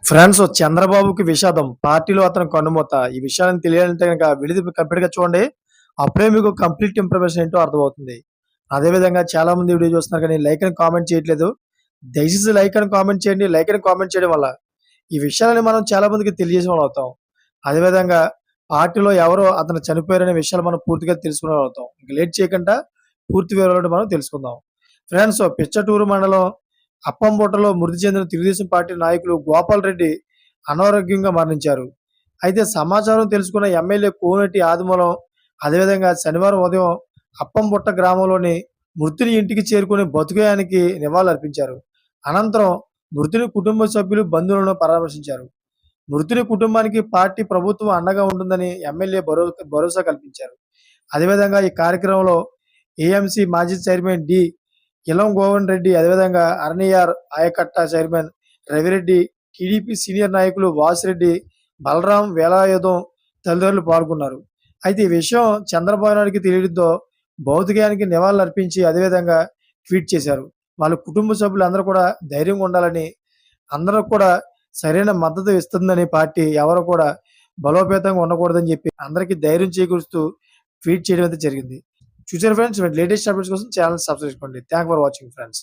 France చంద్రబాబుకి విషాదం. పార్టీలో అతను కన్నుమూత. ఈ విషయాలను తెలియాలంటే గనక విడిది కంప్లీట్‌గా చూడండి. అప్పుడే మీకు కంప్లీట్ ఇన్ఫర్మేషన్ ఏంటో అర్థమవుతుంది. అదే విధంగా చాలామంది వీడియో చూస్తున్నారు కానీ లైక్ అని కామెంట్ చేయట్లేదు. దయచేసి లైక్ అని కామెంట్ చేయండి. లైక్ అని కామెంట్ చేయడం వల్ల ఈ విషయాలని మనం చాలా మందికి తెలియజేసిన వాళ్ళం అవుతాం. అదే విధంగా పార్టీలో ఎవరో అతను చనిపోయారనే విషయాలు మనం పూర్తిగా తెలుసుకునే వాళ్ళం అవుతాం. ఇంక లేట్ చేయకుండా పూర్తి వివరాలు మనం తెలుసుకుందాం. ఫ్రెండ్స్ పిచ్చటూరు మండలం అప్పంబుట్టలో మృతి చెందిన తెలుగుదేశం పార్టీ నాయకులు గోపాల్ రెడ్డి అనారోగ్యంగా మరణించారు. అయితే సమాచారం తెలుసుకున్న ఎమ్మెల్యే కోనేటి ఆదిమూలం అదేవిధంగా శనివారం ఉదయం అప్పంబుట్ట గ్రామంలోని మృతుని ఇంటికి చేరుకుని బతుకయానికి నివాళులర్పించారు. అనంతరం మృతుని కుటుంబ సభ్యులు బంధువులను పరామర్శించారు. మృతుని కుటుంబానికి పార్టీ ప్రభుత్వం అండగా ఉంటుందని ఎమ్మెల్యే భరోసా కల్పించారు. అదేవిధంగా ఈ కార్యక్రమంలో ఏఎంసీ మాజీ చైర్మన్ ఇలం గోవర్ధన్ రెడ్డి, అదేవిధంగా అరణియార్ ఆయకట్ట చైర్మన్ రవిరెడ్డి, టీడీపీ సీనియర్ నాయకులు వాసిరెడ్డి, బలరాం వేలాయుధం తదితరులు పాల్గొన్నారు. అయితే ఈ విషయం చంద్రబాబు నాయుడికి తెలియడంతో భౌతికాయానికి నివాళులు అర్పించి అదేవిధంగా ట్వీట్ చేశారు. వాళ్ళ కుటుంబ సభ్యులందరూ కూడా ధైర్యంగా ఉండాలని, అందరూ కూడా సరైన మద్దతు ఇస్తుందని పార్టీ ఎవరు కూడా బలోపేతంగా ఉండకూడదని చెప్పి అందరికీ ధైర్యం చేకూరుస్తూ ట్వీట్ చేయడం అయితే జరిగింది. చూసారు ఫ్రెండ్స్, లేటెస్ట్ అప్డేట్స్ కోసం ఛానల్ సబ్స్క్రైబ్ చేసుకోండి. Thank for watching friends.